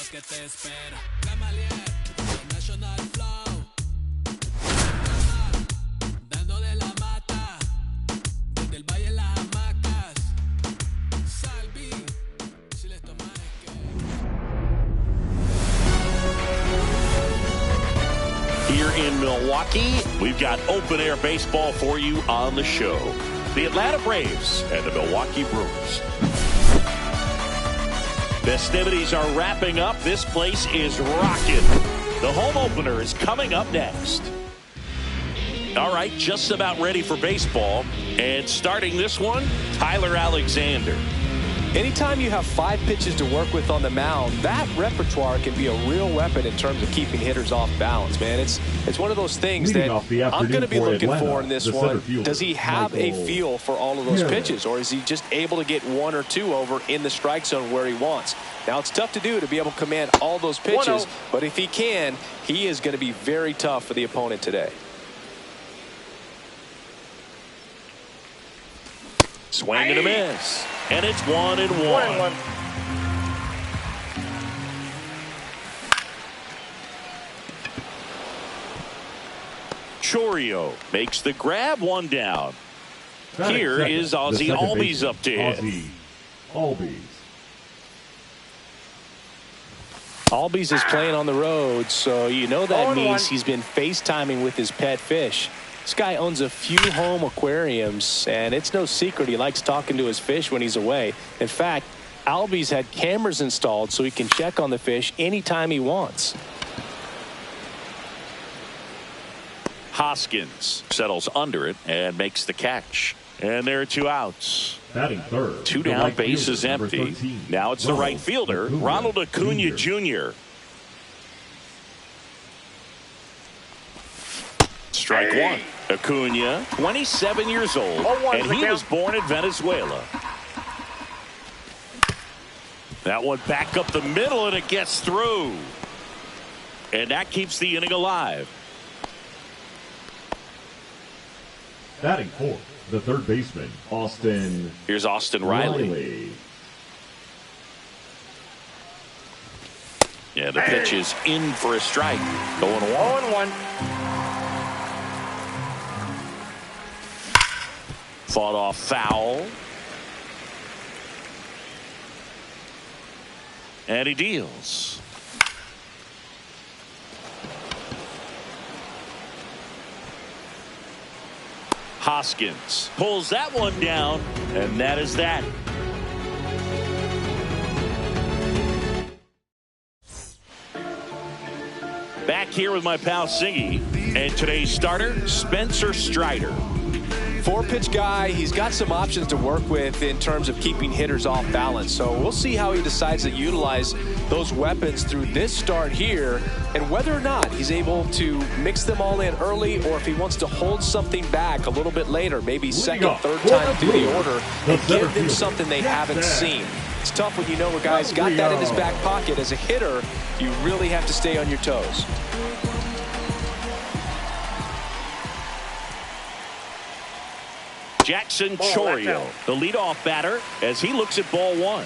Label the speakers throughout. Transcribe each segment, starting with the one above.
Speaker 1: que te espera. Gamaliel, National Flow. Dando de la mata, desde el valle en las hamacas. Salvi, si les tomas es que...
Speaker 2: Here in Milwaukee, we've got open air baseball for you on the show. The Atlanta Braves and the Milwaukee Brewers. Festivities are wrapping up. This place is rocking. The home opener is coming up next. All right, just about ready for baseball. And starting this one, Tyler Alexander.
Speaker 3: Anytime you have 5 pitches to work with on the mound, that repertoire can be a real weapon in terms of keeping hitters off balance, man. It's one of those things that I'm going to be looking for in this one. Does he have a feel for all of those pitches, or is he just able to get 1 or 2 over in the strike zone where he wants? Now, it's tough to do to be able to command all those pitches, but if he can, he is going to be very tough for the opponent today.
Speaker 2: Swing and a miss. And it's 1-1. Chourio makes the grab, 1 down. Here is Ozzie Albies up to hit.
Speaker 3: Albies is playing on the road, so you know that means he's been FaceTiming with his pet fish. This guy owns a few home aquariums, and it's no secret he likes talking to his fish when he's away. In fact, Albies had cameras installed so he can check on the fish anytime he wants.
Speaker 2: Hoskins settles under it and makes the catch. And there are 2 outs.
Speaker 4: Batting third.
Speaker 2: 2 down, base is empty. Now it's the right fielder, Ronald Acuna Jr. Strike 1. Acuna, 27 years old, and he was born in Venezuela. That one back up the middle, and it gets through. And that keeps the inning alive.
Speaker 4: Batting fourth, the third baseman, Austin.
Speaker 2: Here's Austin Riley. Yeah, the pitch is in for a strike. Going 1-1. Fought off foul. And he deals. Hoskins pulls that one down, and that is that. Back here with my pal Singy, and today's starter, Spencer Strider.
Speaker 3: 4-pitch guy. He's got some options to work with in terms of keeping hitters off balance. So we'll see how he decides to utilize those weapons through this start here, and whether or not he's able to mix them all in early, or if he wants to hold something back a little bit later, maybe second, third time through the order, and give them something they haven't seen. It's tough when you know a guy's got that in his back pocket. As a hitter, you really have to stay on your toes.
Speaker 2: Jackson Chourio, the leadoff batter, as he looks at ball 1.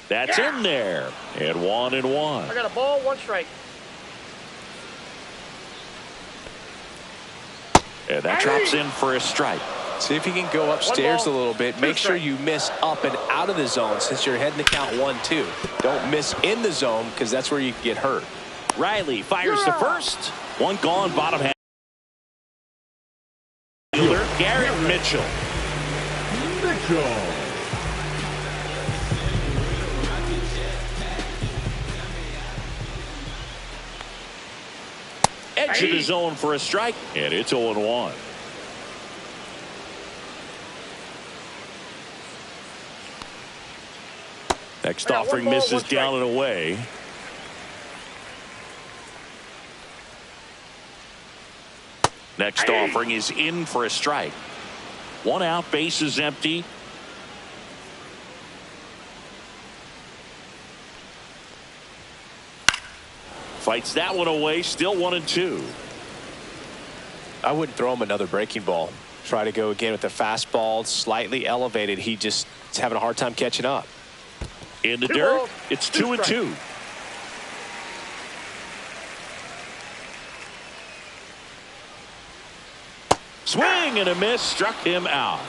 Speaker 2: That's in there. And 1-1.
Speaker 5: I got a ball, 1 strike.
Speaker 2: And that drops in for a strike.
Speaker 3: See if you can go upstairs a little bit. Make sure you miss up and out of the zone since you're heading to count 1-2. Don't miss in the zone, because that's where you can get hurt.
Speaker 2: Riley fires to first. 1 gone, bottom half. Fielder Garrett Mitchell. Edge of the zone for a strike, and it's 0-1. Next offering misses down and away. Next offering is in for a strike. 1 out, base is empty. Fights that one away, still 1-2.
Speaker 3: I wouldn't throw him another breaking ball. Try to go again with the fastball, slightly elevated. He just is having a hard time catching up.
Speaker 2: In the dirt, it's 2-2. Swing and a miss, struck him out.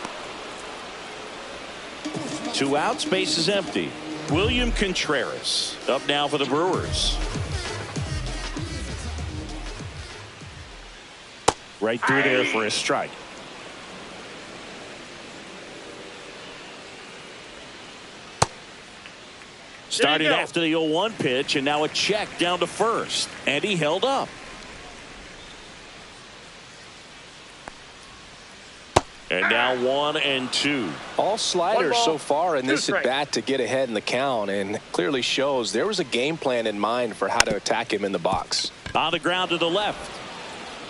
Speaker 2: 2 outs, base is empty. William Contreras up now for the Brewers. Right through there for a strike. Started after the 0-1 pitch, and now a check down to first. And he held up. And now 1-2.
Speaker 3: All sliders so far in this at bat to get ahead in the count, and clearly shows there was a game plan in mind for how to attack him in the box.
Speaker 2: On the ground to the left.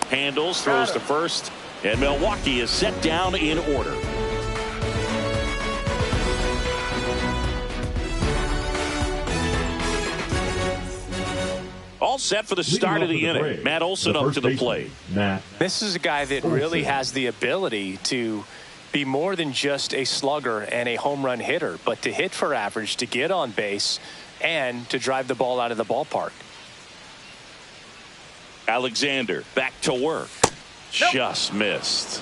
Speaker 2: Handles, throws to first, and Milwaukee is set down in order. All set for the start of the inning. Matt Olson up to the plate.
Speaker 3: This is a guy that really has the ability to be more than just a slugger and a home run hitter, but to hit for average, to get on base, and to drive the ball out of the ballpark.
Speaker 2: Alexander back to work. Just missed.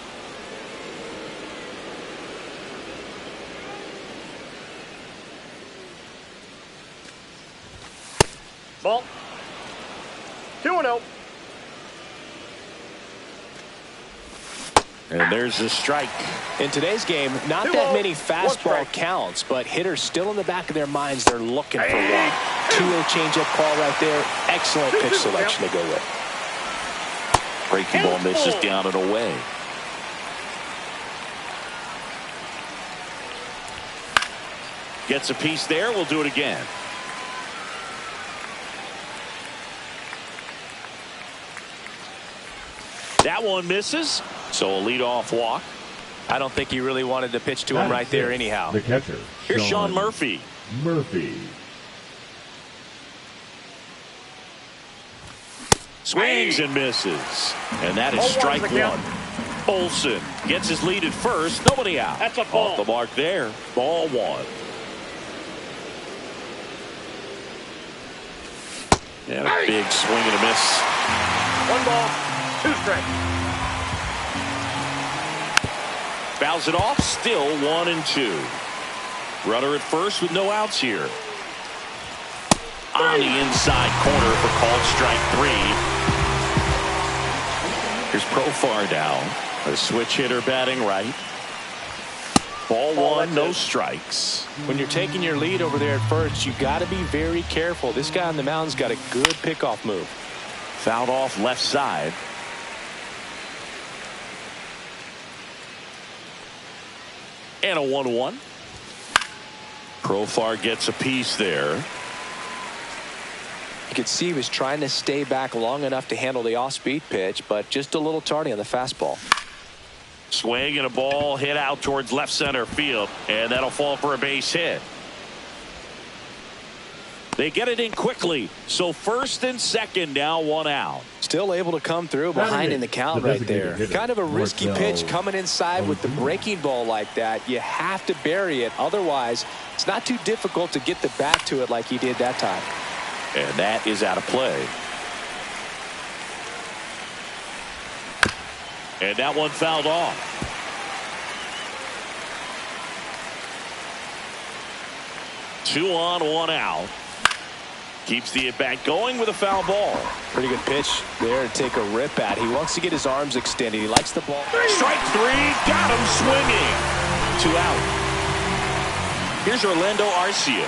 Speaker 5: Ball. 2-0.
Speaker 2: And there's the strike.
Speaker 3: In today's game, not that many fastball counts, but hitters still in the back of their minds, they're looking for one. 2-0 changeup call right there. Excellent pitch selection to go with.
Speaker 2: Breaking ball misses down and away. Gets a piece there. We'll do it again. That one misses, so a leadoff walk.
Speaker 3: I don't think he really wanted to pitch to him right there anyhow.
Speaker 4: The catcher.
Speaker 2: Here's Sean Murphy. Swings and misses. And that is strike one. Olson gets his lead at first. Nobody out.
Speaker 5: That's a ball.
Speaker 2: Off the mark there. Ball 1. And a big swing and a miss.
Speaker 5: 1 ball, 2 strikes.
Speaker 2: Fouls it off. Still 1-2. Runner at first with no outs here. On the inside corner for called strike 3. Here's Profar down. A switch hitter batting right. Ball 1, no strikes.
Speaker 3: When you're taking your lead over there at first, you got to be very careful. This guy on the mound's got a good pickoff move.
Speaker 2: Fouled off left side. And a 1-1. Profar gets a piece there.
Speaker 3: You could see he was trying to stay back long enough to handle the off-speed pitch, but just a little tardy on the fastball.
Speaker 2: Swing and a ball hit out towards left center field, and that'll fall for a base hit. They get it in quickly, so first and second, now 1 out.
Speaker 3: Still able to come through behind in the count right there. Kind of a risky pitch coming inside with the breaking ball like that. You have to bury it. Otherwise, it's not too difficult to get the bat to it like he did that time.
Speaker 2: And that is out of play. And that one fouled off. Two on, 1 out. Keeps the at-bat going with a foul ball.
Speaker 3: Pretty good pitch there to take a rip at. He wants to get his arms extended. He likes the ball.
Speaker 2: Strike 3. Got him swinging. 2 out. Here's Orlando Arcia.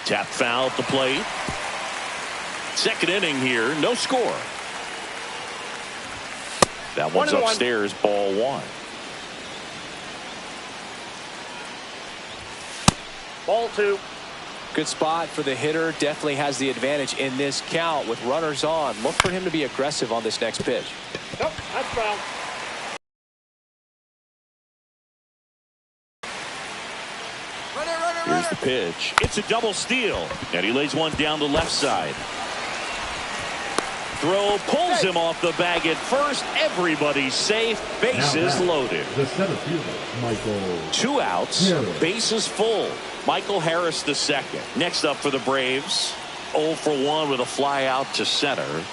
Speaker 2: Tap foul at the plate. Second inning here, no score. That one's upstairs, ball 1.
Speaker 5: Ball 2.
Speaker 3: Good spot for the hitter. Definitely has the advantage in this count with runners on. Look for him to be aggressive on this next pitch.
Speaker 5: Nope, that's foul.
Speaker 2: Here's the pitch. It's a double steal. And he lays one down the left side. throw pulls him off the bag at first. Everybody's safe. Bases loaded.
Speaker 4: The center fielder, Michael.
Speaker 2: 2 outs.
Speaker 4: Harris.
Speaker 2: Bases full. Michael Harris the second. Next up for the Braves, 0 for 1 with a fly out to center.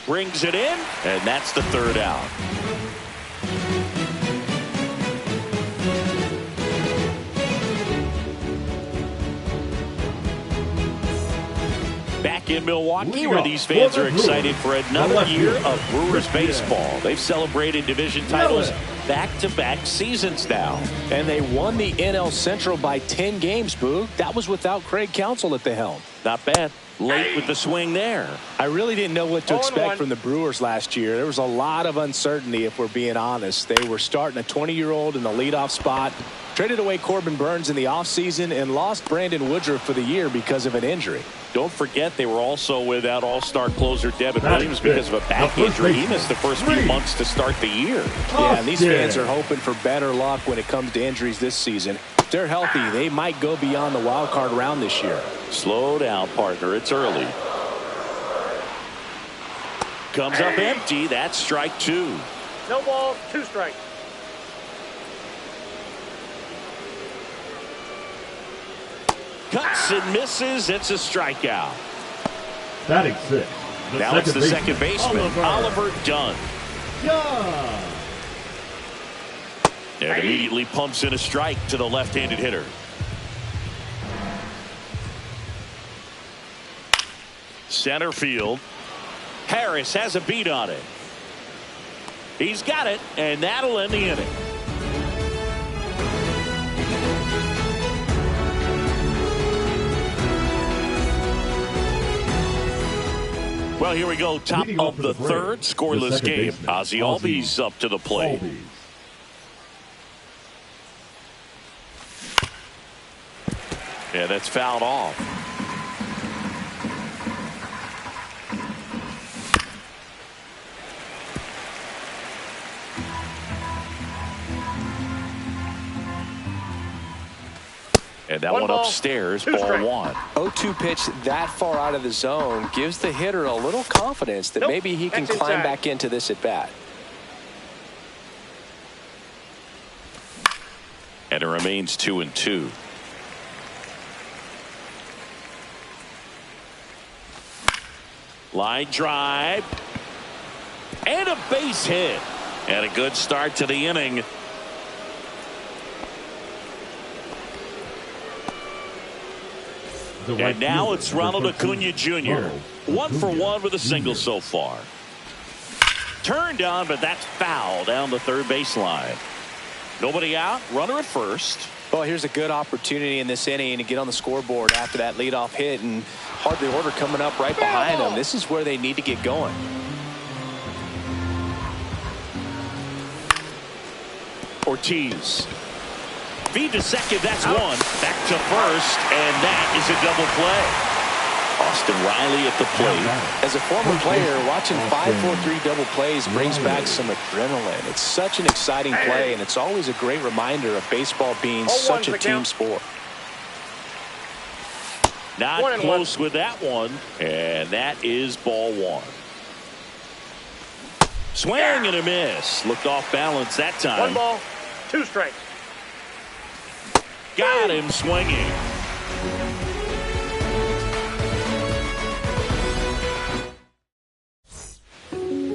Speaker 2: Brings it in, and that's the 3rd out. Back in Milwaukee, where these fans are excited for another year of Brewers baseball. They've celebrated division titles back-to-back seasons now.
Speaker 3: And they won the NL Central by 10 games, Boo. That was without Craig Counsell at the helm.
Speaker 2: Not bad. Late with the swing there.
Speaker 3: I really didn't know what to expect from the Brewers last year. There was a lot of uncertainty, if we're being honest. They were starting a 20-year-old in the leadoff spot, traded away Corbin Burns in the offseason, and lost Brandon Woodruff for the year because of an injury.
Speaker 2: Don't forget they were also without all-star closer Devin Williams because of a back injury. He missed the first few months to start the year.
Speaker 3: Yeah, and these fans are hoping for better luck when it comes to injuries this season. If they're healthy, they might go beyond the wild card round this year.
Speaker 2: Slow down, partner. It's early. Comes up empty. That's strike 2.
Speaker 5: No balls, 2 strikes.
Speaker 2: Cuts and misses. It's a strikeout.
Speaker 4: Batting 6.
Speaker 2: Now it's the second baseman, Oliver Dunn.
Speaker 4: Yeah.
Speaker 2: And immediately pumps in a strike to the left-handed hitter. Center field. Harris has a beat on it. He's got it, and that'll end the inning. Well, here we go. Top of the 3rd, scoreless game. Ozzie Albies up to the plate. Yeah, that's fouled off. And that one upstairs, ball 1.
Speaker 3: 0-2 pitch that far out of the zone gives the hitter a little confidence that maybe he can climb back into this at bat.
Speaker 2: And it remains 2-2. Line drive. And a base hit. And a good start to the inning. And now it's Ronald Acuna Jr. 1 for 1 with a single so far. Turned on, but that's foul down the 3rd baseline. Nobody out. Runner at first.
Speaker 3: Well, here's a good opportunity in this inning to get on the scoreboard after that leadoff hit, and hardly order coming up right behind them. This is where they need to get going.
Speaker 2: Ortiz. Feed to second, that's 1. Back to first, and that is a double play. Austin Riley at the plate.
Speaker 3: As a former player, watching 5-4-3 double plays brings back some adrenaline. It's such an exciting play, and it's always a great reminder of baseball being such a team sport.
Speaker 2: Not close with that one, and that is ball 1. Swing and a miss. Looked off balance that time.
Speaker 5: 1 ball, 2 strikes.
Speaker 2: Got him swinging.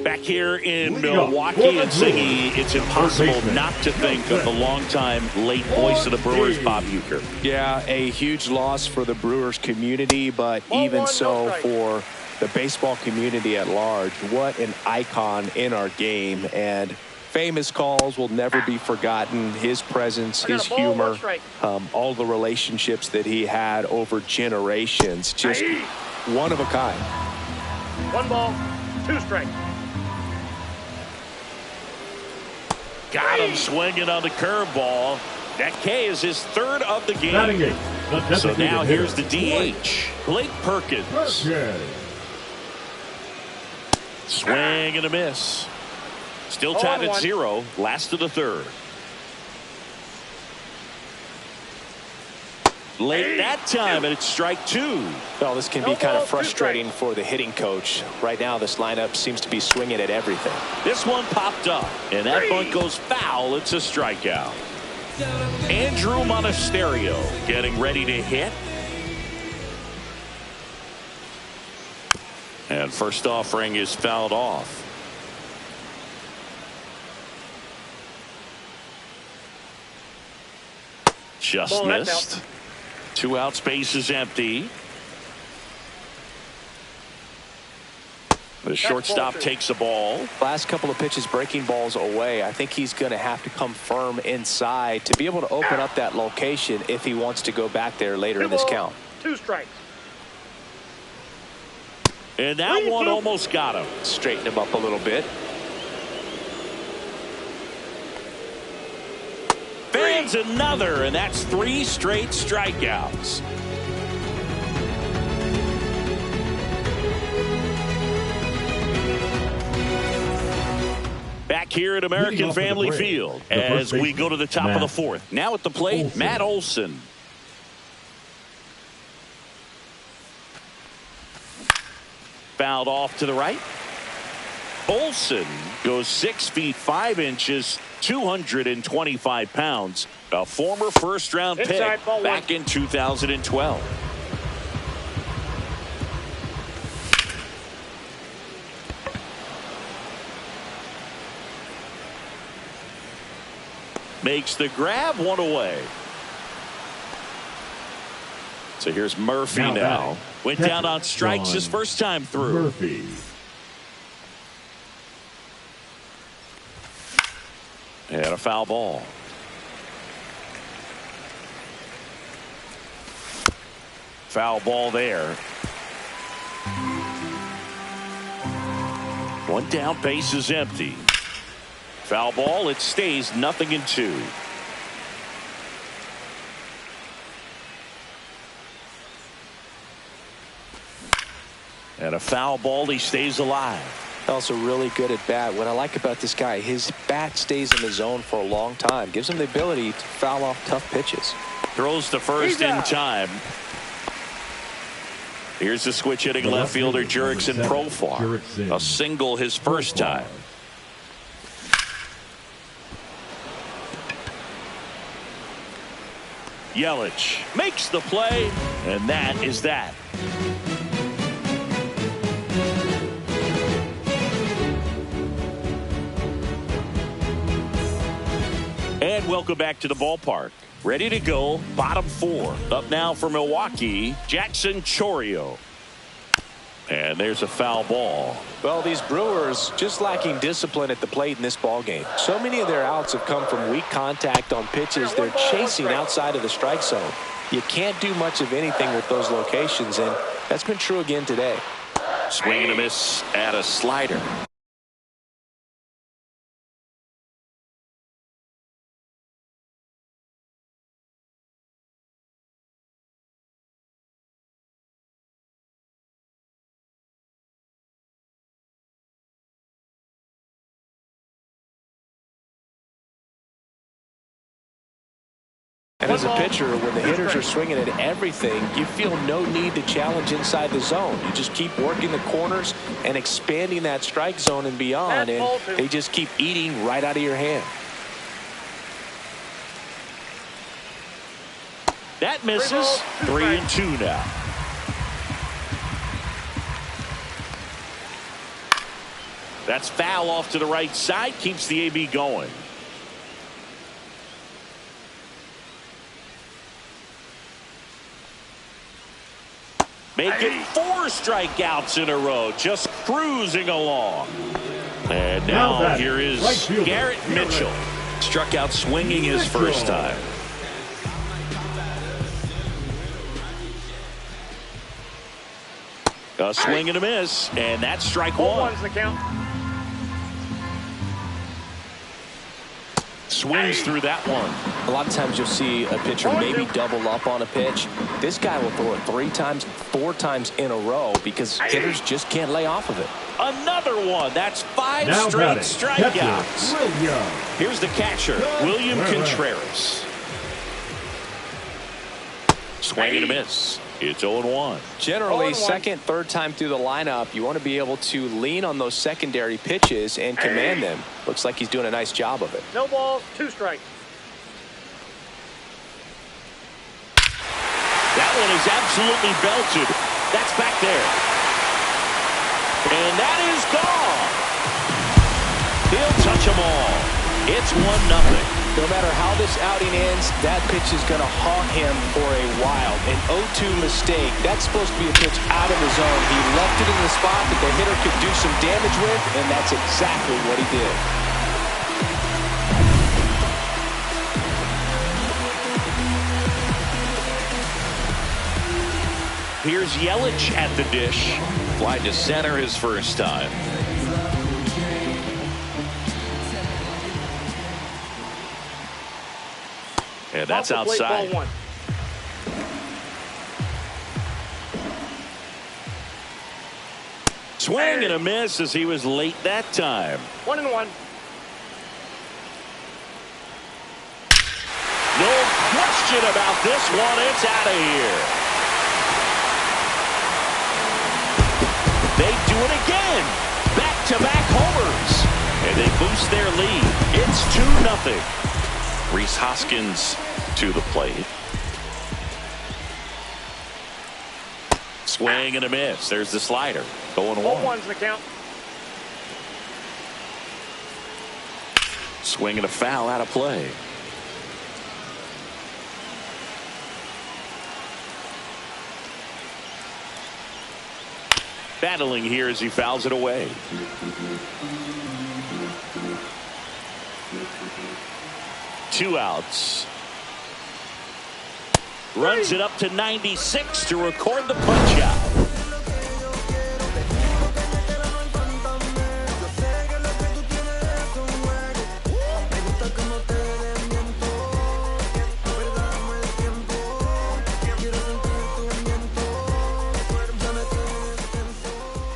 Speaker 2: Back here in Milwaukee and Ziggy, it's impossible not to think of the longtime late voice of the Brewers, Bob Uecker.
Speaker 3: Yeah, a huge loss for the Brewers community, but even so for the baseball community at large. What an icon in our game, and famous calls will never be forgotten. His presence, his humor, all the relationships that he had over generations, just one of a kind.
Speaker 5: 1 ball, 2 strikes.
Speaker 2: Got him swinging on the curveball. That K is his 3rd of the game. So now here's the DH, Blake Perkins. Swing and a miss. Still tied at 0. Last of the 3rd. Late that time, and it's strike two.
Speaker 3: Well, this can be kind of frustrating for the hitting coach. Right now, this lineup seems to be swinging at everything.
Speaker 2: This one popped up, and that bunt goes foul. It's a strikeout. Andrew Monasterio getting ready to hit. And first offering is fouled off. Just missed. 2 outs, base is empty. The shortstop takes a ball.
Speaker 3: Last couple of pitches breaking balls away. I think he's going to have to come firm inside to be able to open up that location if he wants to go back there later in this count.
Speaker 5: 2 strikes.
Speaker 2: And that one almost got him.
Speaker 3: Straighten him up a little bit.
Speaker 2: Fans another, and that's 3 straight strikeouts. Back here at American Family Field as we go to the top of the 4th. Now at the plate, Matt Olson. Fouled off to the right. Olson goes 6 feet 5 inches, 225 pounds. A former first-round pick back in 2012. Makes the grab, 1 away. So here's Murphy now. Went down on strikes his first time through.
Speaker 4: Murphy.
Speaker 2: And a foul ball. Foul ball there. 1 down, base is empty. Foul ball, it stays 0-2. And a foul ball, he stays alive.
Speaker 3: Also really good at bat. What I like about this guy, his bat stays in the zone for a long time. Gives him the ability to foul off tough pitches.
Speaker 2: Throws to first in time. Here's the switch hitting left fielder Jurickson Profar. A single his first time. Yelich makes the play, and that is that. And welcome back to the ballpark. Ready to go, bottom 4. Up now for Milwaukee, Jackson Chourio. And there's a foul ball.
Speaker 3: Well, these Brewers just lacking discipline at the plate in this ball game. So many of their outs have come from weak contact on pitches they're chasing outside of the strike zone. You can't do much of anything with those locations, and that's been true again today.
Speaker 2: Swing and a miss at a slider.
Speaker 3: And as a pitcher, when the hitters are swinging at everything, you feel no need to challenge inside the zone. You just keep working the corners and expanding that strike zone and beyond, and they just keep eating right out of your hand.
Speaker 2: That misses. 3-2 now. That's foul off to the right side. Keeps the AB going. Making 4 strikeouts in a row. Just cruising along. And now here is Garrett Mitchell. Struck out swinging his first time. A swing and a miss. And that's strike 1.
Speaker 5: The count.
Speaker 3: Swings through that one. A lot of times you'll see a pitcher maybe double up on a pitch. This guy will throw it 3 times, 4 times in a row because hitters just can't lay off of it.
Speaker 2: Another one. That's 5 straight strikeouts. Here's the catcher, William Contreras. Swing and a miss. It's 0-1.
Speaker 3: Generally,
Speaker 5: 0-1.
Speaker 3: second, third time through the lineup, you want to be able to lean on those secondary pitches and command them. Looks like he's doing a nice job of it.
Speaker 5: No balls, 2 strikes.
Speaker 2: That one is absolutely belted. That's back there. And that is gone. He'll touch them all. It's 1-0.
Speaker 3: No matter how this outing ends, that pitch is going to haunt him for a while. An 0-2 mistake. That's supposed to be a pitch out of the zone. He left it in the spot that the hitter could do some damage with, and that's exactly what he did.
Speaker 2: Here's Yelich at the dish. Fly to center his first time. And that's
Speaker 5: Off the plate,
Speaker 2: outside.
Speaker 5: ball 1.
Speaker 2: Swing and a miss as he was late that time.
Speaker 5: 1-1.
Speaker 2: No question about this one. It's out of here. They do it again. Back-to-back homers. And they boost their lead. It's 2-0. Rhys Hoskins to the plate. Swing and a miss. There's the slider. Going
Speaker 5: Ball
Speaker 2: one.
Speaker 5: 1's the count.
Speaker 2: Swing and a foul out of play. Battling here as he fouls it away. Two outs. Runs it up to 96 to record the punch out.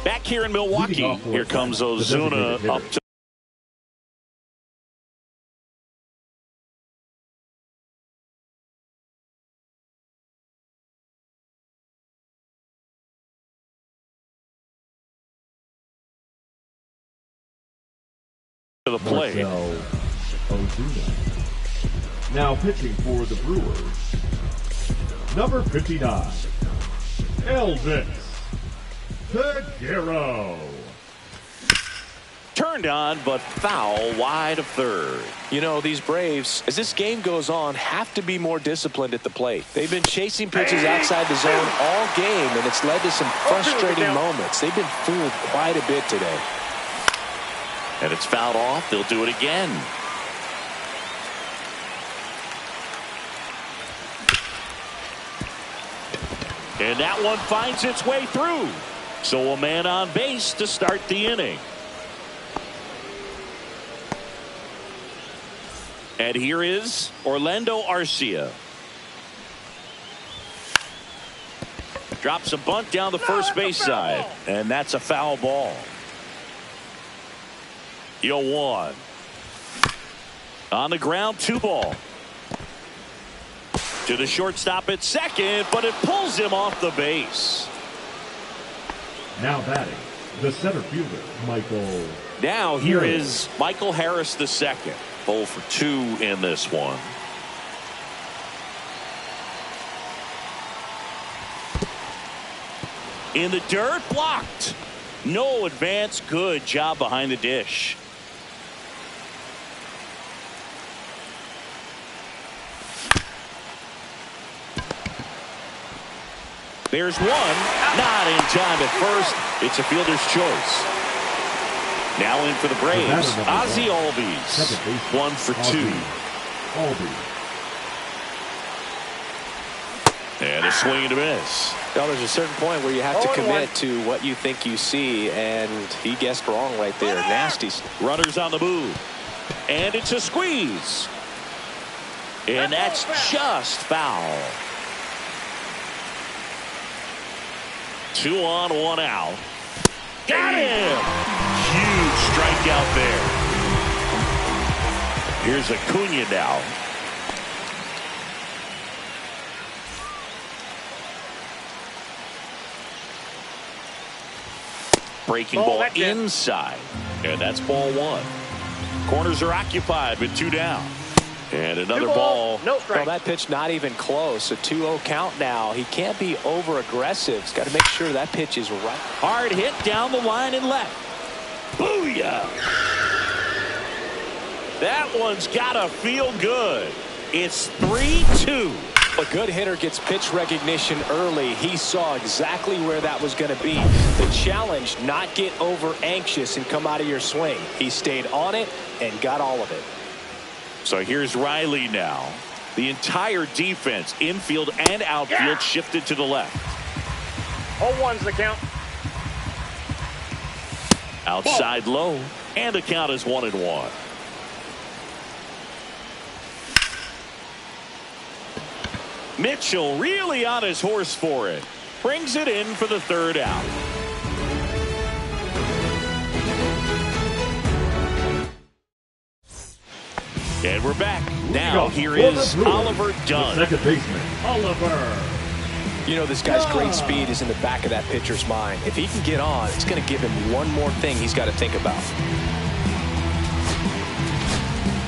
Speaker 2: Back here in Milwaukee, here comes Ozuna up to the plate.
Speaker 4: Marcell Ozuna. Now pitching for the Brewers, number 59, Elvis Peguero.
Speaker 2: Turned on, but foul wide of third.
Speaker 3: You know, these Braves, as this game goes on, have to be more disciplined at the plate. They've been chasing pitches outside the zone all game, and it's led to some frustrating moments. They've been fooled quite a bit today.
Speaker 2: And it's fouled off. They'll do it again. And that one finds its way through. So a man on base to start the inning. And here is Orlando Arcia. Drops a bunt down the first base side. And that's a foul ball. 0-1. On the ground, 2-ball. To the shortstop at second, but it pulls him off the base.
Speaker 4: Now batting, the center fielder, Michael.
Speaker 2: Now here is Michael Harris II. 0 for 2 in this one. In the dirt, blocked. No advance. Good job behind the dish. There's one. Not in time at first. It's a fielder's choice. Now in for the Braves, Ozzie Albies. 1 for 2. And a swing and a miss.
Speaker 3: Well, there's a certain point where you have to commit to what you think you see, and he guessed wrong right there. Nasty.
Speaker 2: Runners on the move. And it's a squeeze. And that's just foul. 2 on, 1 out. Got him! Huge strikeout there. Here's Acuna now. Breaking ball inside. And that's ball one. Corners are occupied with 2 down. And another ball.
Speaker 5: No strike.
Speaker 3: Well, that pitch not even close. A 2-0 count now. He can't be over-aggressive. He's got to make sure that pitch is right.
Speaker 2: Hard hit down the line and left. Booyah! That one's got to feel good. It's 3-2.
Speaker 3: A good hitter gets pitch recognition early. He saw exactly where that was going to be. The challenge, not get over anxious and come out of your swing. He stayed on it and got all of it.
Speaker 2: So here's Riley now. The entire defense, infield and outfield, shifted to the left.
Speaker 5: 0-1's the count.
Speaker 2: Outside low, and the count is 1-1. Mitchell really on his horse for it. Brings it in for the 3rd out. And we're back. Now here is Oliver Dunn.
Speaker 4: Second baseman, Oliver.
Speaker 3: You know, this guy's great speed is in the back of that pitcher's mind. If he can get on, it's going to give him one more thing he's got to think about.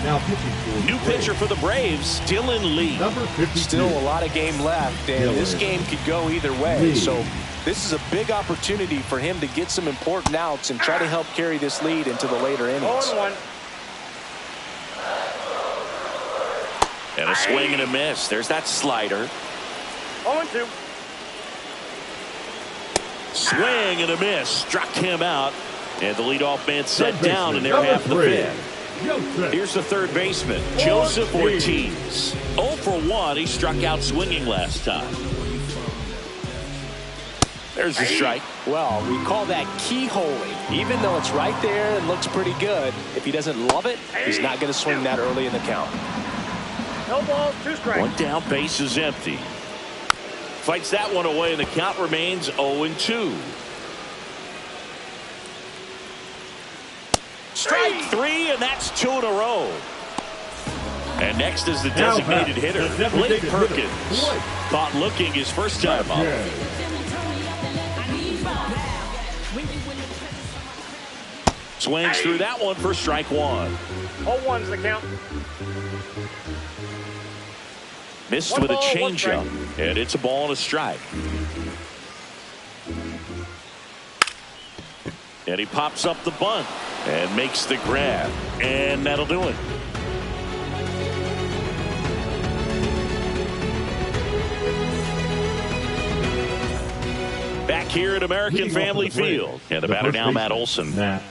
Speaker 4: Now pitching for
Speaker 2: New pitcher for the Braves, Dylan Lee.
Speaker 4: number 52.
Speaker 3: Still a lot of game left, and this game could go either way. So this is a big opportunity for him to get some important outs and try to help carry this lead into the later innings.
Speaker 5: 0-1.
Speaker 2: And a swing and a miss. There's that slider.
Speaker 5: 0-2.
Speaker 2: Swing and a miss. Struck him out. And the leadoff man set down in their
Speaker 4: Number
Speaker 2: half of the
Speaker 4: 3.
Speaker 2: 5th. Here's the third baseman, Joseph Ortiz. 0 for 1. He struck out swinging last time. There's a strike.
Speaker 3: Well, we call that keyholing. Even though it's right there and looks pretty good, if he doesn't love it, he's not going to swing that early in the count.
Speaker 5: No balls, 2 strikes.
Speaker 2: 1 down, base is empty. Fights that one away, and the count remains 0-2. Strike 3, and that's 2 in a row. And next is the designated hitter, Blake Perkins. Caught looking his first time up. Swings through that one for strike 1.
Speaker 5: 0-1's the count.
Speaker 2: Missed
Speaker 5: One
Speaker 2: with a
Speaker 5: ball, 1
Speaker 2: changeup,
Speaker 5: strike.
Speaker 2: and it's a ball and a strike. And he pops up the bunt and makes the grab, and that'll do it. Back here at American Family Field, and the batter now, Matt Olson.
Speaker 4: Matt.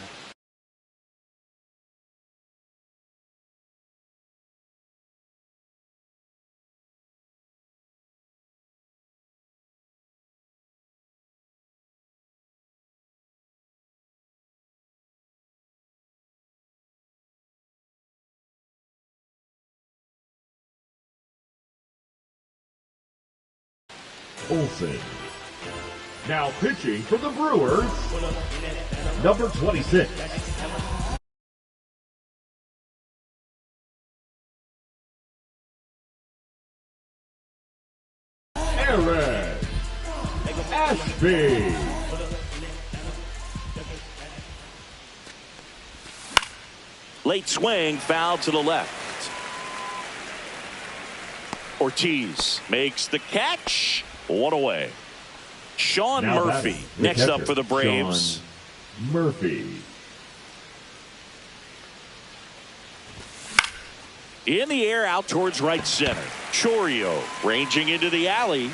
Speaker 4: Olson. Now pitching for the Brewers, number 26. Aaron Ashby.
Speaker 2: Late swing, foul to the left. Ortiz makes the catch. 1 away. Sean
Speaker 4: Now
Speaker 2: Murphy
Speaker 4: that's the
Speaker 2: next up
Speaker 4: catcher,
Speaker 2: for the Braves.
Speaker 4: Sean Murphy.
Speaker 2: In the air out towards right center. Chourio ranging into the alley,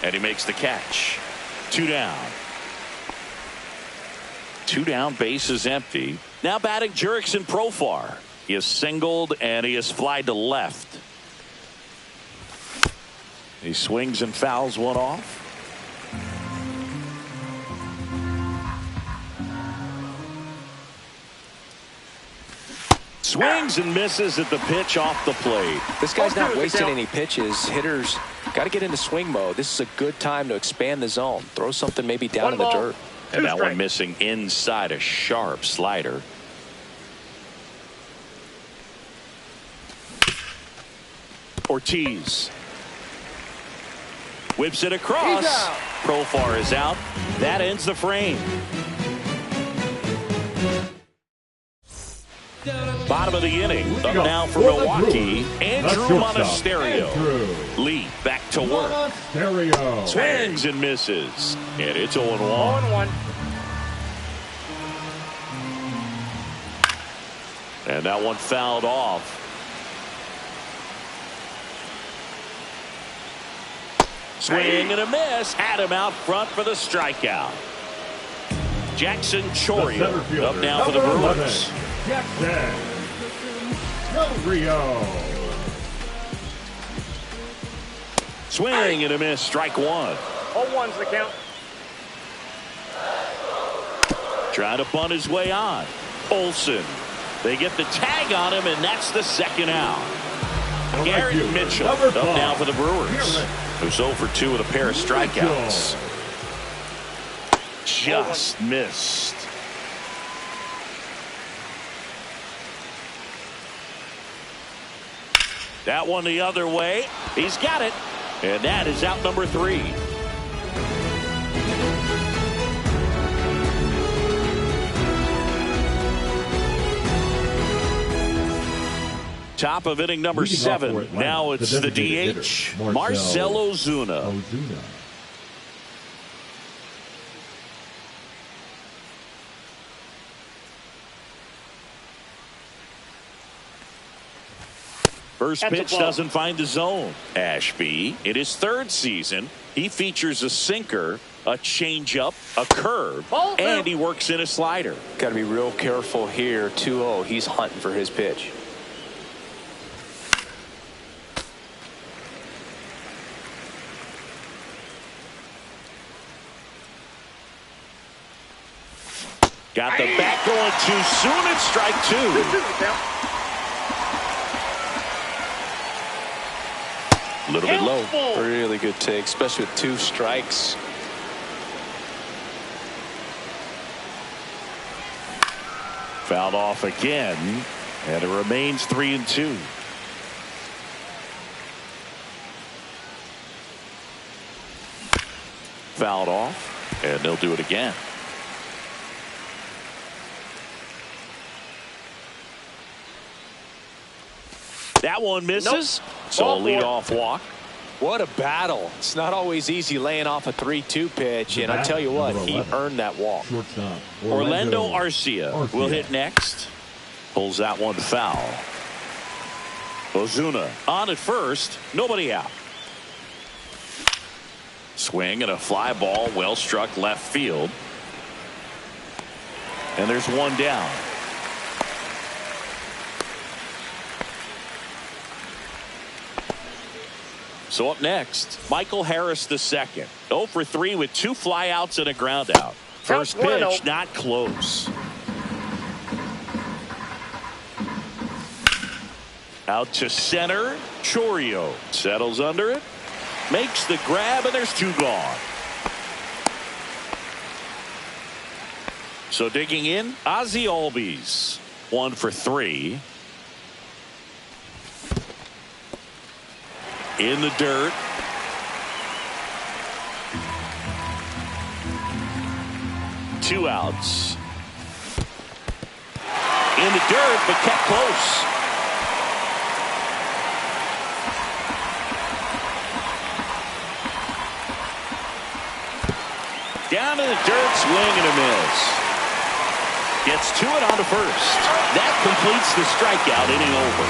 Speaker 2: and he makes the catch. 2 down. 2 down, base is empty. Now batting Jurickson Profar. He has singled and he has flied to left. He swings and fouls one off. Swings and misses at the pitch off the plate.
Speaker 3: This guy's not wasting any pitches. Hitters got to get into swing mode. This is a good time to expand the zone. Throw something maybe down in the dirt.
Speaker 2: And that one missing inside a sharp slider. Ortiz whips it across. Profar is out. That ends the frame. Bottom of the inning. Up
Speaker 4: Go.
Speaker 2: now for
Speaker 4: For the
Speaker 2: Milwaukee.
Speaker 4: Brewers,
Speaker 2: Andrew
Speaker 4: the shortstop,
Speaker 2: Monasterio.
Speaker 4: Andrew
Speaker 2: Lee back to work.
Speaker 4: Monasterio.
Speaker 2: Swings and misses. And it's 0-1.
Speaker 5: 0-1.
Speaker 2: And that one fouled off. Swing and a miss. Had him out front for the strikeout. Jackson Chourio up now for the Brewers.
Speaker 4: Jackson Chourio.
Speaker 2: Swing and a miss. Strike one.
Speaker 5: 0-1's the count.
Speaker 2: Trying to bunt his way on. Olsen. They get the tag on him, and that's the second out. Garrett Mitchell up now for the Brewers, who's 0 for 2 with a pair of strikeouts. Just missed. That one the other way. He's got it. And that is out number 3. Top of inning number 7. Now it's the DH, Marcell Ozuna. First pitch doesn't find the zone. Ashby, in his 3rd season, he features a sinker, a changeup, a curve, and he works in a slider.
Speaker 3: Got to be real careful here. 2-0. He's hunting for his pitch.
Speaker 2: Got the bat going too soon. It's strike 2.
Speaker 5: 2-2's the count.
Speaker 2: A little bit low.
Speaker 3: Really good take, especially with 2 strikes.
Speaker 2: Fouled off again, and it remains 3-2. Fouled off, and they'll do it again. That one misses. So a leadoff walk.
Speaker 3: What a battle. It's not always easy laying off a 3-2 pitch, and I tell you what, he earned that walk.
Speaker 4: Shortstop,
Speaker 2: Orlando Arcia will hit next. Pulls that one foul. Ozuna on at first. Nobody out. Swing and a fly ball well struck left field. And there's one down. So up next, Michael Harris II. 0 for 3 with 2 flyouts and a ground out. First pitch not close. Out to center. Chourio settles under it. Makes the grab, and there's 2 gone. So digging in, Ozzie Albies. 1 for 3. In the dirt. Two outs. In the dirt, but kept close. Down in the dirt, swing and a miss. Gets to it on to first. That completes the strikeout, inning over.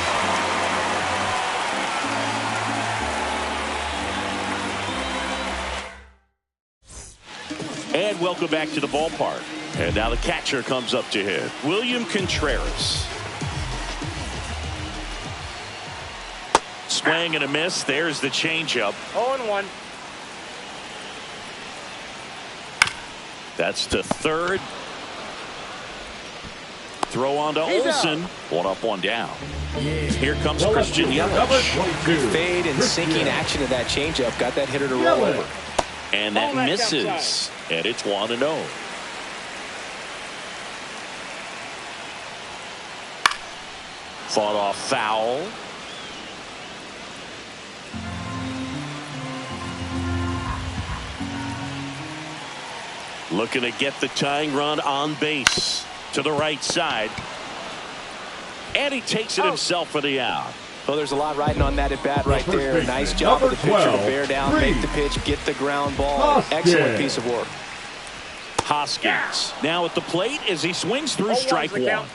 Speaker 2: And welcome back to the ballpark. And now the catcher comes up to hit. William Contreras. Swing and a miss. There's the changeup.
Speaker 5: 0-1.
Speaker 2: That's to third. Throw on to Olsen. 1 up, 1 down. Here comes Christian Yelich.
Speaker 3: Fade and sinking action of that changeup got that hitter to roll over.
Speaker 2: And that misses. And it's 1-0. Fought off foul. Looking to get the tying run on base. to the right side. And he takes it himself for the out.
Speaker 3: Well, there's a lot riding on that at bat right there. Nice job of the pitcher to bear down, make the pitch, get the ground ball. Excellent piece of work.
Speaker 2: Hoskins now at the plate as he swings through strike one.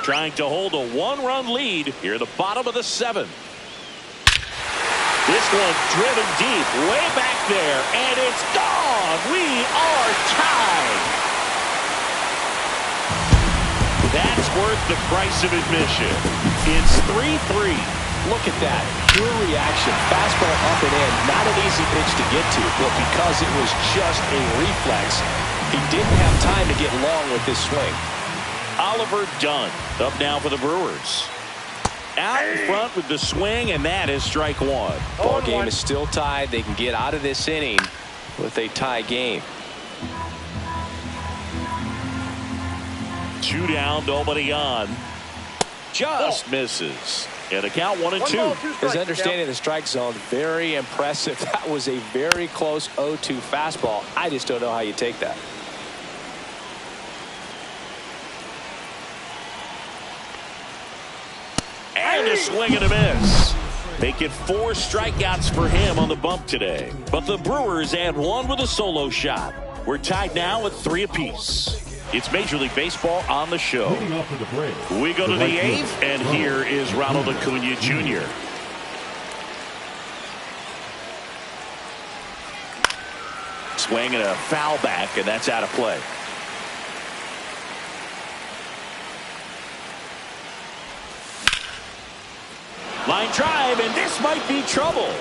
Speaker 2: Trying to hold a one-run lead here at the bottom of the seventh. This one driven deep, way back there, and it's gone. We are tied. That's worth the price of admission. It's 3-3.
Speaker 3: Look at that. Pure reaction. Fastball up and in. Not an easy pitch to get to, but because it was just a reflex, he didn't have time to get long with this swing.
Speaker 2: Oliver Dunn up now for the Brewers. Out in front with the swing, and that is strike one.
Speaker 3: Ball game is still tied. They can get out of this inning with a tie game.
Speaker 2: 2 down, nobody on. Just misses. And a count 1-2.
Speaker 3: His understanding of the strike zone, very impressive. That was a very close 0-2 fastball. I just don't know how you take that.
Speaker 2: And a swing and a miss. Make it 4 strikeouts for him on the bump today. But the Brewers add one with a solo shot. We're tied now at 3 apiece. It's Major League Baseball on the show. We go to the 8th, and here is Ronald Acuna Jr. Swing and a foul back, and that's out of play. Line drive, and this might be trouble.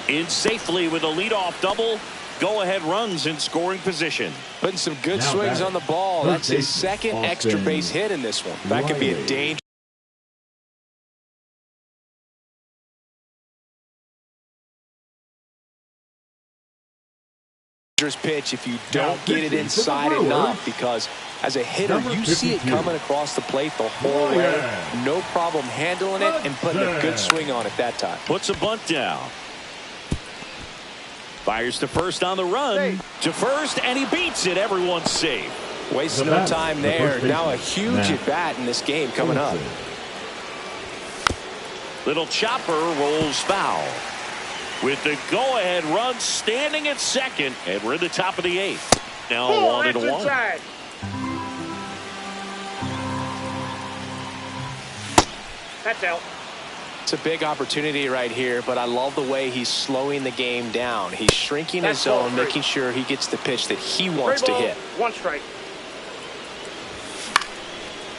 Speaker 2: In safely with a leadoff double. Go-ahead runs in scoring position.
Speaker 3: Putting some good swings on the ball. That's his second extra base hit in this one. That could be a dangerous pitch if you don't get it inside enough, because as a hitter you see it coming across the plate the whole way. No problem handling it and putting a good swing on it that time.
Speaker 2: Puts a bunt down. Fires to first on the run. To first, and he beats it. Everyone's safe.
Speaker 3: Wastes no time there. Now a huge at bat in this game coming up.
Speaker 2: Little chopper rolls foul. With the go-ahead run standing at second, and we're in the top of the 8th. Now 1-1.
Speaker 5: That's out.
Speaker 3: It's a big opportunity right here, but I love the way he's slowing the game down. He's shrinking his zone, making sure he gets the pitch that he wants to hit.
Speaker 5: 1 strike.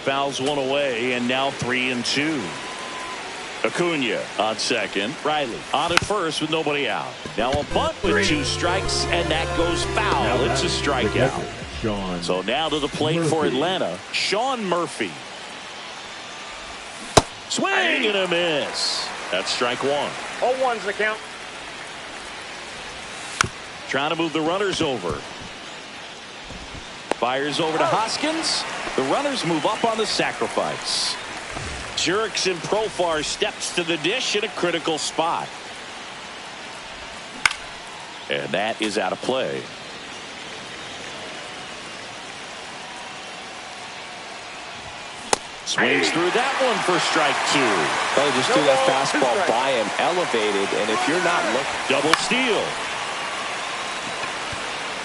Speaker 2: Fouls one away, and now 3-2. Acuna on second. Riley on at first with nobody out. Now a bunt with 2 strikes, and that goes foul. It's a strikeout. So now to the plate for Atlanta, Sean Murphy. Swing and a miss. That's strike one.
Speaker 5: 0-1's the count.
Speaker 2: Trying to move the runners over. Fires over to Hoskins. The runners move up on the sacrifice. Jurickson Profar steps to the dish in a critical spot. And that is out of play. Swings through that one for strike 2.
Speaker 3: They just threw that fastball by him, elevated, and if you're not looking.
Speaker 2: Double steal.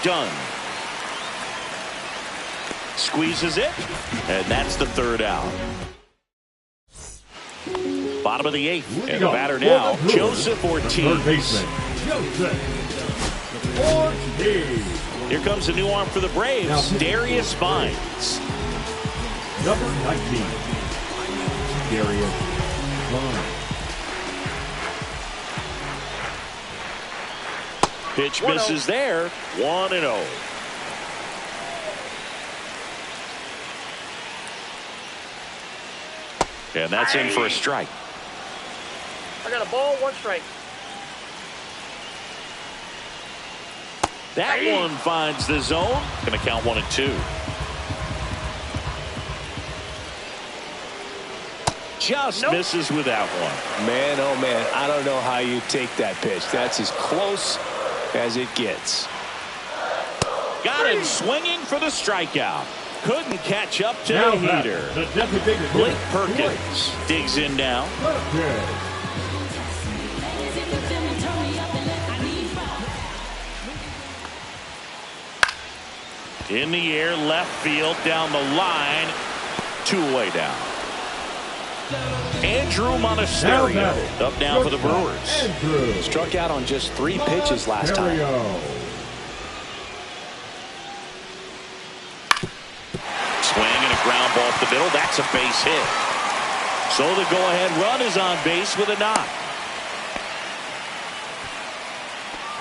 Speaker 2: Done. Squeezes it, and that's the 3rd out. Bottom of the 8th, and the batter now, Joseph Ortiz. Here comes a new arm for the Braves, Darius Vines.
Speaker 4: Number 19, Darius Vines.
Speaker 2: Pitch misses there, 1-0. And that's in for a strike.
Speaker 5: I got a ball, 1 strike.
Speaker 2: That one finds the zone. Going to count 1-2. just misses with that one.
Speaker 3: Man, oh man, I don't know how you take that pitch. That's as close as it gets.
Speaker 2: Got him swinging for the strikeout. Couldn't catch up to
Speaker 4: Now
Speaker 2: the heater.
Speaker 4: the designated
Speaker 2: Blake
Speaker 4: hitter,
Speaker 2: Perkins digs in now.
Speaker 4: Perkins.
Speaker 2: In the air, left field, down the line, 2 away down. Andrew Monasterio up now for the Brewers.
Speaker 4: Andrew
Speaker 3: Struck out on just 3 pitches last time.
Speaker 4: Monasterio.
Speaker 2: Swing and a ground ball up the middle. That's a base hit. So the go-ahead run is on base with a knock.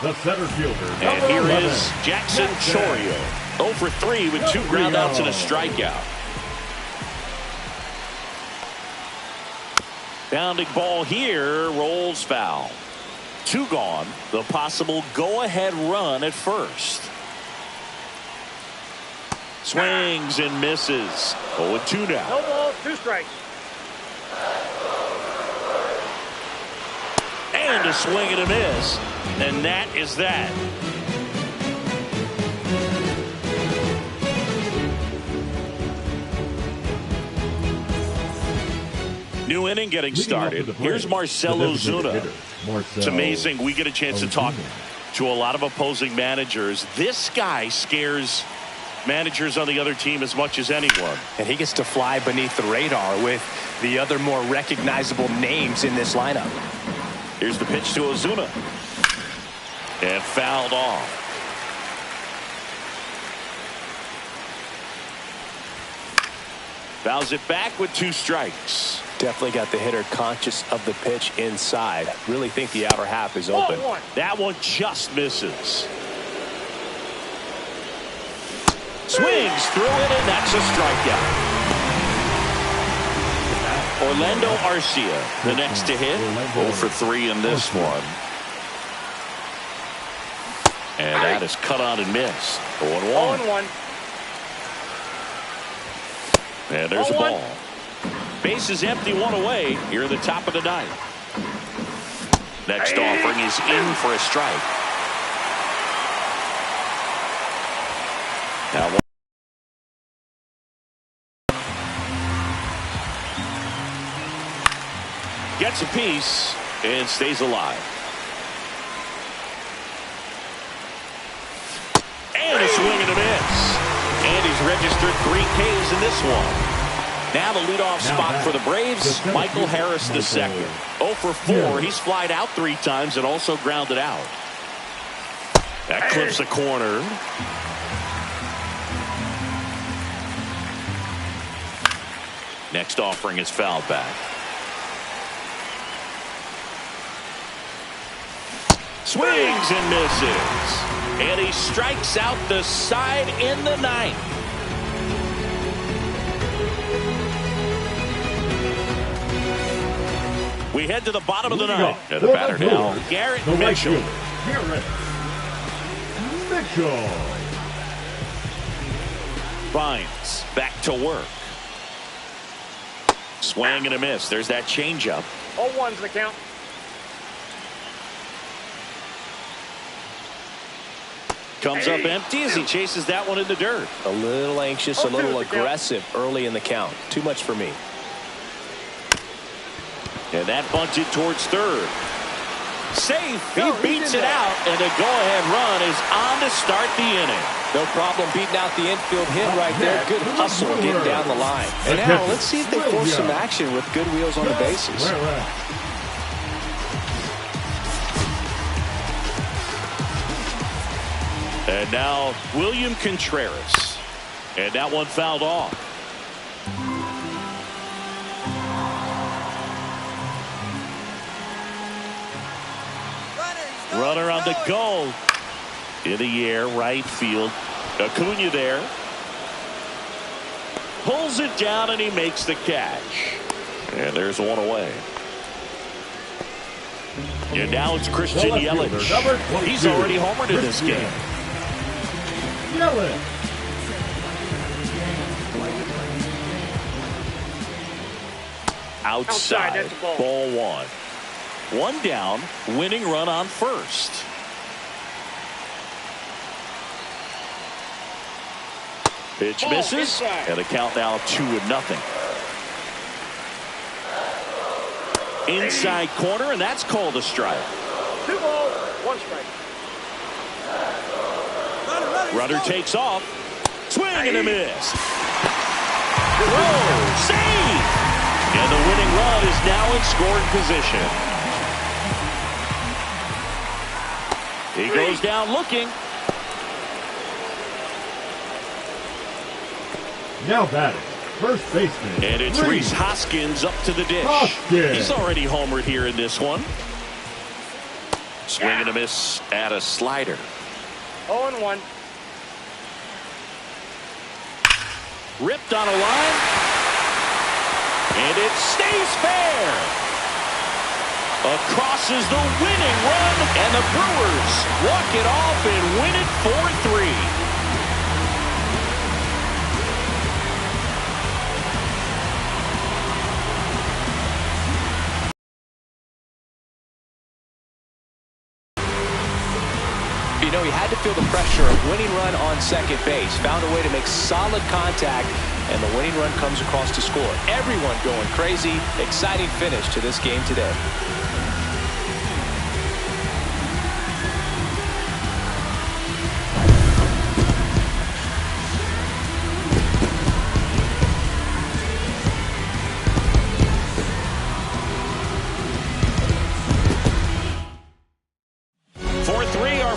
Speaker 4: The center fielder.
Speaker 2: And
Speaker 4: number
Speaker 2: here
Speaker 4: 11,
Speaker 2: is Jackson Chourio. 0 for 3 with 2 groundouts and a strikeout. Bounding ball here, rolls foul. 2 gone. The possible go-ahead run at first. Swings and misses. 0-2 now.
Speaker 5: No balls, 2 strikes.
Speaker 2: And a swing and a miss. And that is that. New inning getting started. Here's Marcell Ozuna. It's amazing. We get a chance to talk to a lot of opposing managers. This guy scares managers on the other team as much as anyone.
Speaker 3: And he gets to fly beneath the radar with the other more recognizable names in this lineup.
Speaker 2: Here's the pitch to Ozuna. And fouled off. Fouls it back with 2 strikes.
Speaker 3: Definitely got the hitter conscious of the pitch inside. Really think the outer half is open.
Speaker 5: Ball 1.
Speaker 2: That one just misses. Swings through it, and that's a strikeout. Orlando Arcia, the next to hit. 0 for 3 in this one. And that is cut on and missed. 0-1.
Speaker 5: 0-1.
Speaker 2: And there's a ball. Base is empty, 1 away here in the top of the 9th. Next offering is in for a strike. Now gets a piece and stays alive. And a swing and a miss. And he's registered 3 Ks in this one. Now the leadoff spot for the Braves, Michael Harris II. 0 for 4. He's flied out 3 times and also grounded out. That clips a corner. Next offering is fouled back. Swings and misses. And he strikes out the side in the 9th. We head to the bottom of the 9th. And the batter now, Garrett Mitchell.
Speaker 4: Garrett Mitchell.
Speaker 2: Vines back to work. Swing and a miss. There's that changeup.
Speaker 5: 0-1's the count.
Speaker 2: Comes up empty as he chases that one in the dirt.
Speaker 3: A little anxious, a little aggressive early in the count. Too much for me.
Speaker 2: And that bunted towards third. Safe. He
Speaker 5: No,
Speaker 2: beats it out, and the go-ahead run is on to start the inning.
Speaker 3: No problem beating out the infield hit right there. Good hustle getting down the line. And now let's see if they force some action with good wheels on the bases.
Speaker 2: And now William Contreras. And that one fouled off. Runner on the go. In the air, right field. Acuna there. Pulls it down and he makes the catch. And there's 1 away. And now it's Christian Yelich. He's already homered in this game.
Speaker 4: Yelich.
Speaker 2: outside.
Speaker 5: That's a ball.
Speaker 2: Ball one. One down, winning run on first. Pitch
Speaker 5: Ball
Speaker 2: misses,
Speaker 5: inside.
Speaker 2: and a count now 2-0. Inside corner, and that's called a strike.
Speaker 5: 2 balls, 1 strike.
Speaker 2: Runner takes off. Swing and a miss. Throw, save! And the winning run is now in scoring position. He goes down looking.
Speaker 4: Now batting, first baseman.
Speaker 2: And it's Rhys Hoskins up to the dish.
Speaker 4: Hoskins.
Speaker 2: He's already homered here in this one. Swing and a miss at a slider.
Speaker 5: 0-1.
Speaker 2: Ripped on a line. And it stays fair. Across is the winning run. And the Brewers walk it off and win it 4-3.
Speaker 3: You know, he had to feel the pressure of winning run on second base. Found a way to make solid contact, and the winning run comes across to score. Everyone going crazy. Exciting finish to this game today.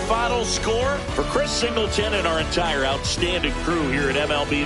Speaker 2: Final score for Chris Singleton and our entire outstanding crew here at MLB.